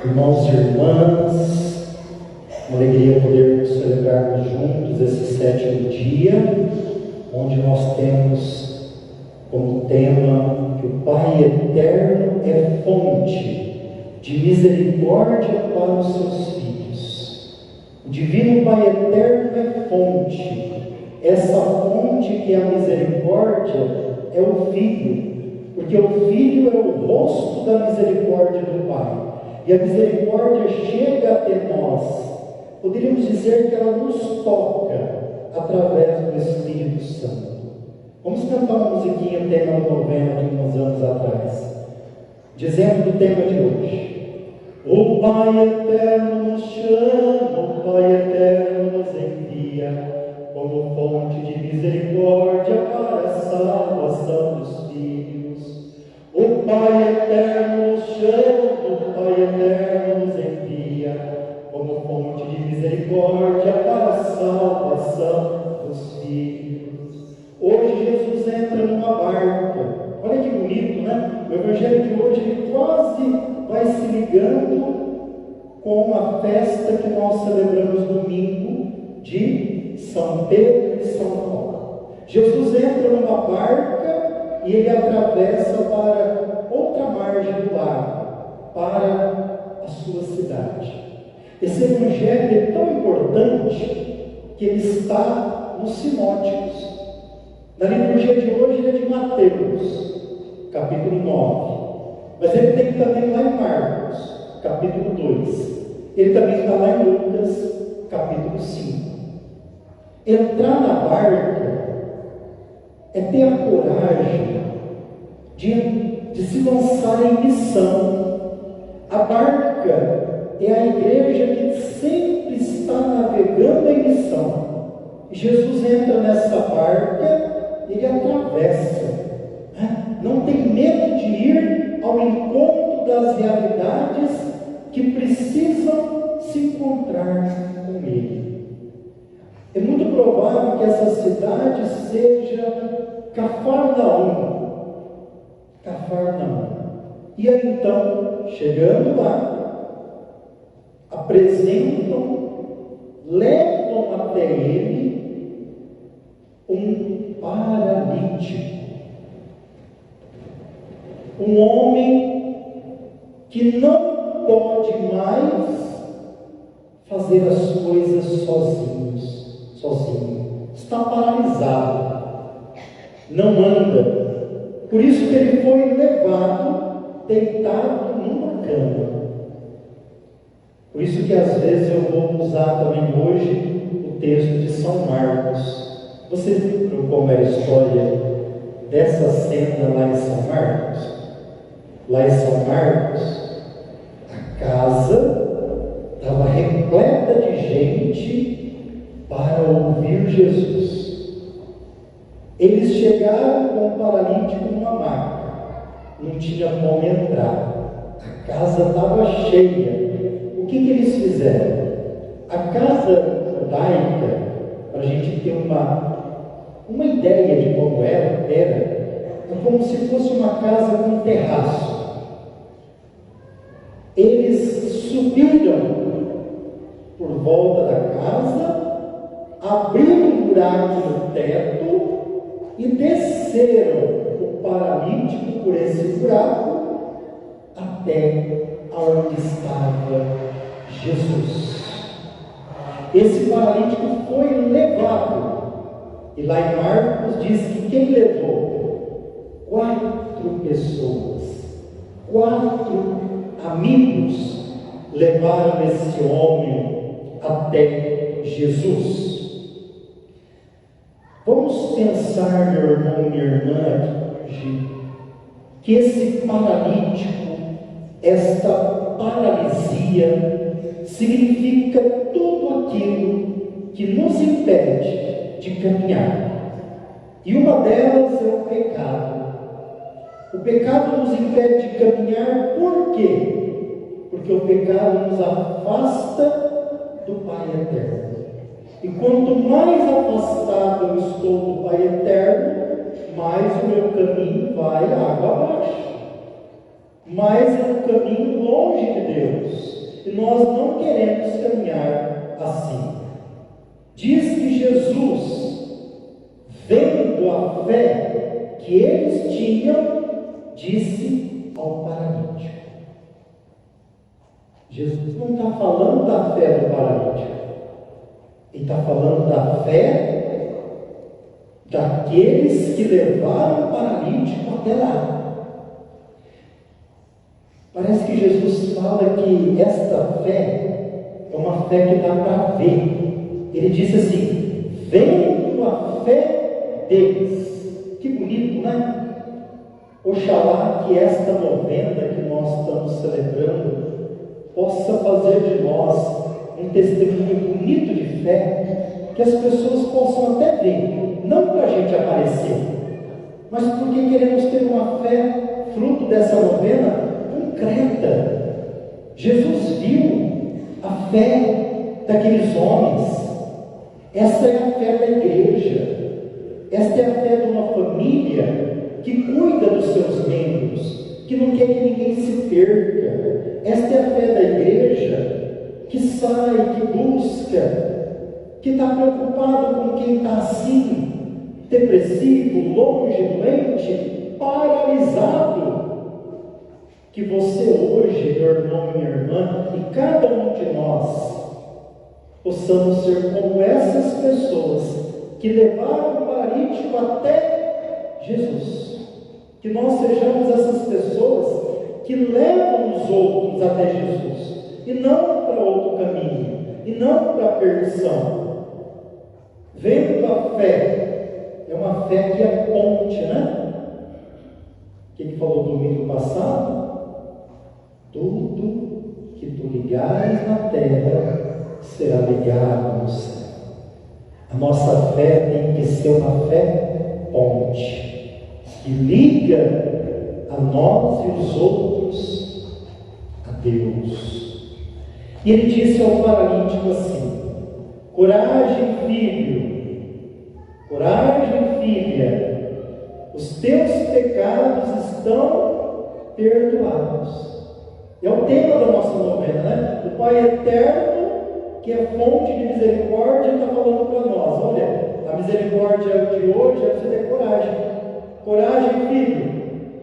Irmãos e irmãs, uma alegria poder celebrarmos juntos esse sétimo dia, onde nós temos como tema que o Pai Eterno é fonte de misericórdia para os seus filhos. O Divino Pai Eterno é fonte. Essa fonte que é a misericórdia é o Filho, porque o Filho é o rosto da misericórdia do Pai. E a misericórdia chega até nós. Poderíamos dizer que ela nos toca através do Espírito Santo. Vamos cantar uma musiquinha, tema da novena de uns anos atrás, dizendo do tema de hoje: o Pai Eterno nos chama, o Pai Eterno nos envia, como fonte de misericórdia para a salvação dos filhos. O Pai Eterno nos chama, o Pai Eterno nos envia, como fonte de misericórdia para a salvação dos filhos. Hoje Jesus entra numa barca. Olha que bonito, né? O Evangelho de hoje ele quase vai se ligando com a festa que nós celebramos domingo de São Pedro e São Paulo. Jesus entra numa barca e ele atravessa para outra margem do lago, para a sua cidade. Esse Evangelho é tão importante que ele está nos sinóticos. Na liturgia de hoje ele é de Mateus, capítulo 9. Mas ele tem também lá em Marcos, capítulo 2. Ele também está lá em Lucas, capítulo 5. Entrar na barca é ter a coragem de se lançar em missão. A barca é a igreja que sempre está navegando em missão. E Jesus entra nessa barca, ele atravessa, né? Não tem medo de ir ao encontro das realidades que precisam se encontrar com ele. É muito provável que essa cidade seja Cafarnaum. E aí então, chegando lá, apresentam, levam até ele um paralítico, um homem que não pode mais fazer as coisas sozinho, está paralisado, não anda. Por isso que ele foi levado, deitado numa cama. Por isso que às vezes eu vou usar também hoje o texto de São Marcos. Vocês lembram como é a história dessa cena lá em São Marcos? Lá em São Marcos, a casa estava repleta de gente para ouvir Jesus. Eles chegaram com o paralítico numa maca, não tinha como entrar, a casa estava cheia. O que eles fizeram? A casa judaica, para a gente ter uma ideia de como era, é como se fosse uma casa com terraço. Eles subiram por volta da casa, abriram um buraco no teto e desceram o paralítico por esse buraco até onde estava Jesus. Esse paralítico foi levado. E lá em Marcos diz que quem levou? 4 pessoas, 4 amigos levaram esse homem até Jesus. Vamos pensar, meu irmão e minha irmã, que esse paralítico, esta paralisia, significa tudo aquilo que nos impede de caminhar. E uma delas é o pecado. O pecado nos impede de caminhar, por quê? Porque o pecado nos afasta do Pai Eterno. E quanto mais afastado eu estou do Pai Eterno, mais o meu caminho vai água abaixo. Mais é um caminho longe de Deus. nós não queremos caminhar assim. Diz que Jesus, vendo a fé que eles tinham, disse ao paralítico. Jesus não está falando da fé do paralítico. Ele está falando da fé daqueles que levaram o paralítico até lá. Parece que Jesus fala que esta fé é uma fé que dá para ver. Ele disse assim: vendo a fé deles. Que bonito, né? Oxalá que esta novena que nós estamos celebrando possa fazer de nós um testemunho bonito de fé, que as pessoas possam até ver, não para a gente aparecer, mas porque queremos ter uma fé fruto dessa novena concreta. Jesus viu a fé daqueles homens. Essa é a fé da igreja. Esta é a fé de uma família que cuida dos seus membros, que não quer que ninguém se perca. Esta é a fé da igreja que sai, que busca, que está preocupado com quem está assim, depressivo, longe, doente, paralisado. Que você hoje, meu irmão e minha irmã, e cada um de nós, possamos ser como essas pessoas que levaram o paralítico até Jesus. Que nós sejamos essas pessoas que levam os outros até Jesus, e não para outro caminho, e não para a perdição. Vendo a fé, é uma fé que é ponte, né? O que ele falou domingo passado? Tudo que tu ligares na terra será ligado no céu. A nossa fé tem que ser uma fé ponte, que liga a nós e os outros a Deus. E ele disse ao paralítico assim: coragem, filho, coragem, filha, os teus pecados estão perdoados. É o tema da nossa novena, né? O Pai Eterno, que é fonte de misericórdia, está falando para nós: olha, a misericórdia de hoje é você ter coragem. Coragem, filho,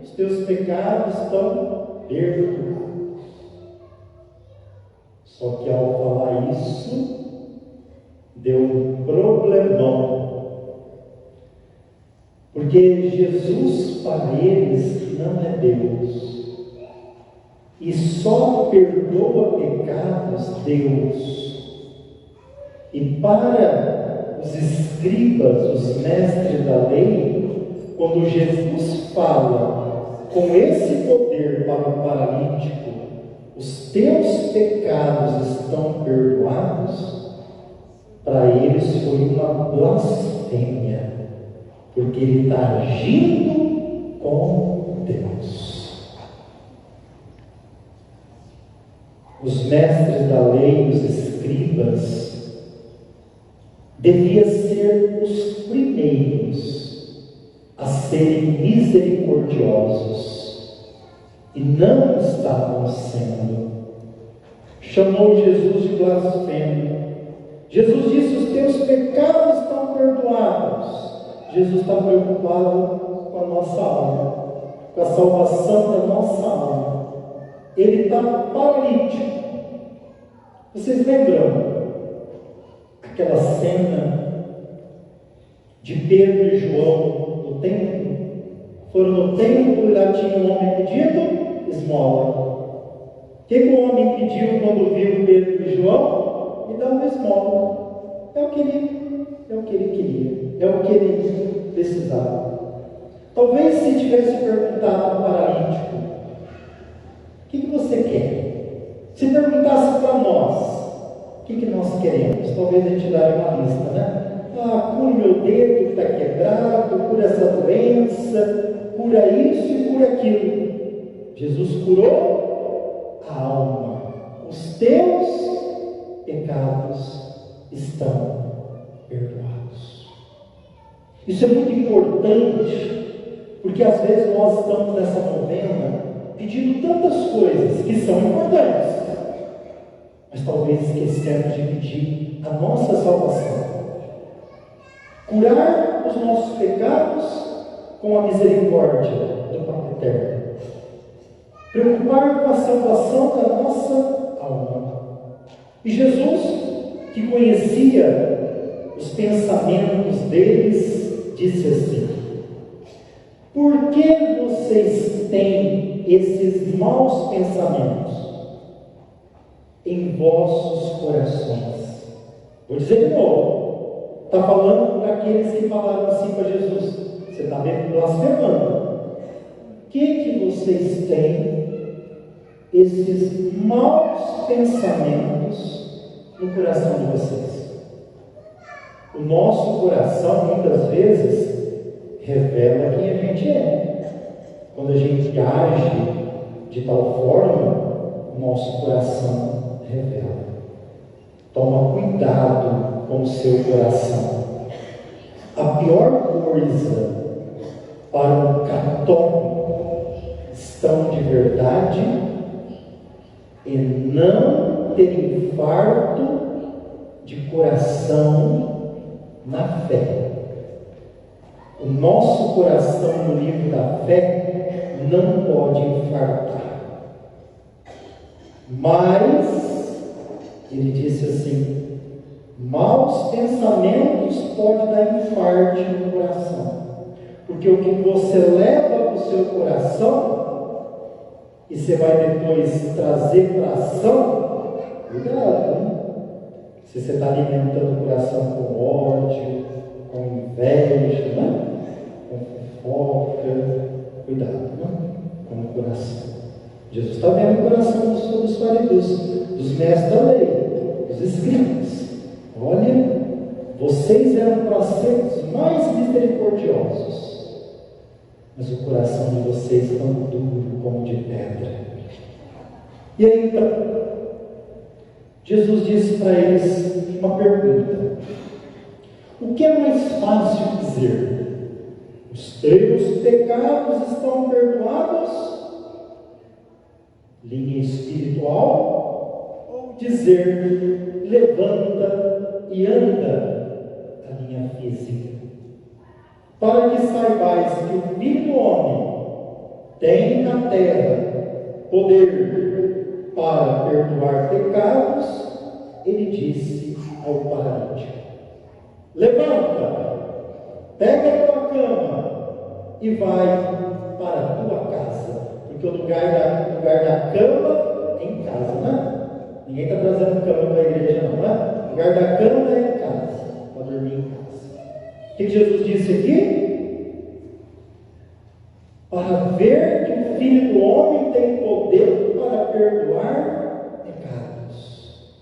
os teus pecados estão perdoados. Só que ao falar isso, deu um problemão. Porque Jesus para eles não é Deus. E só perdoa pecados Deus. E para os escribas, os mestres da lei, quando Jesus fala com esse poder para o paralítico: os teus pecados estão perdoados, para eles foi uma blasfêmia, porque ele está agindo com Deus. Os mestres da lei, os escribas, deviam ser os primeiros a serem misericordiosos, e não estavam sendo. Chamou Jesus de blasfêmio. Jesus disse: os teus pecados estão perdoados. Jesus está preocupado com a nossa alma, com a salvação da nossa alma. Ele está paralítico. Vocês lembram aquela cena de Pedro e João no templo? Foram no templo e lá tinha um homem pedindo esmola. O que o homem pediu quando viu Pedro e João? Me dá uma esmola. É o que ele queria, é o que ele precisava. Talvez se tivesse perguntado ao paralítico: o que você quer? Se perguntasse para nós, o que nós queremos? Talvez a gente daria uma lista, né? Cura meu dedo que está quebrado, cura essa doença, cura isso e cura aquilo. Jesus curou a alma. Os teus pecados estão perdoados. Isso é muito importante, porque às vezes nós estamos nessa novena pedindo tantas coisas que são importantes. mas talvez esquecemos de pedir a nossa salvação. Curar os nossos pecados com a misericórdia do Pai Eterno. Preocupar com a salvação da nossa alma. E Jesus, que conhecia os pensamentos deles, disse assim: por que vocês têm esses maus pensamentos em vossos corações? Vou dizer de novo. Está falando para aqueles que falaram assim para Jesus: você está mesmo blasfemando. O que vocês têm esses maus pensamentos no coração de vocês? O nosso coração muitas vezes revela quem a gente é. Quando a gente age de tal forma, o nosso coração revela. Toma cuidado com o seu coração. A pior coisa para um católico cristão de verdade é não ter infarto de coração na fé. O nosso coração no livro da fé não pode infartar. Mas ele disse assim: maus pensamentos podem dar infarto no coração. Porque o que você leva para o seu coração e você vai depois trazer para a ação, cuidado, hein? Se você está alimentando o coração com ódio, com inveja, né? Com fofoca, cuidado, né? Com o coração. Jesus está vendo o coração dos fariseus, dos mestres da lei, dos escribas. Olha, vocês eram para ser os mais misericordiosos, mas o coração de vocês é tão duro como de pedra. E aí então, Jesus disse para eles uma pergunta: o que é mais fácil dizer? Os teus pecados estão perdoados? Linha espiritual? Ou dizer, levanta e anda, a linha física? Para que saibais que o Filho do Homem tem na terra poder para perdoar pecados, ele disse ao paralítico: levanta, pega a tua cama e vai para a tua casa. Porque o lugar da cama é em casa, né? Ninguém está trazendo cama para a igreja, não, né? O lugar da cama é em casa, para dormir em casa. O que Jesus disse aqui? Para ver que o Filho do Homem tem poder para perdoar pecados.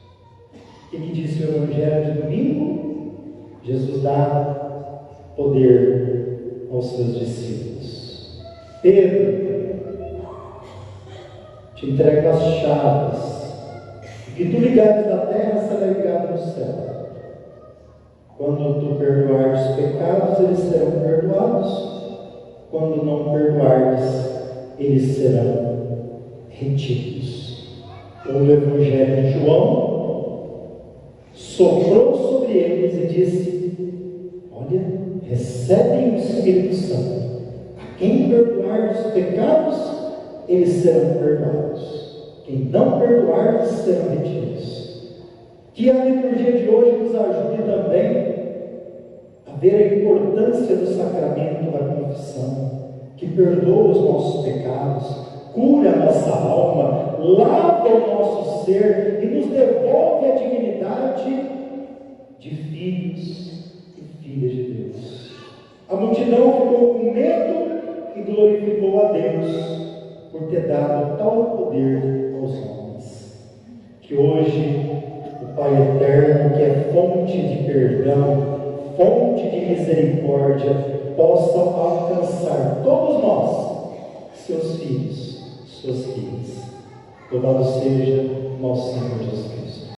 O que disse o Evangelho de domingo? Jesus dá poder aos seus discípulos. Pedro, te entrego as chaves. O que tu ligares na terra será ligado no céu. Quando tu perdoares os pecados, eles serão perdoados. Quando não perdoares, eles serão retidos. O Evangelho de João soprou sobre eles e disse: olha, recebem o Espírito Santo. A quem perdoar os pecados, eles serão perdoados. Quem não perdoar, serão retidos. Que a liturgia de hoje nos ajude também a ver a importância do sacramento da confissão, que perdoa os nossos pecados, cura a nossa alma, lava o nosso ser e nos devolve a dignidade de filhos e filhas de Deus. A multidão ficou com medo e glorificou a Deus por ter dado tal poder aos homens. Que hoje o Pai Eterno, que é fonte de perdão, fonte de misericórdia, possa alcançar todos nós, seus filhos, suas filhas. Louvado seja nosso Senhor Jesus Cristo.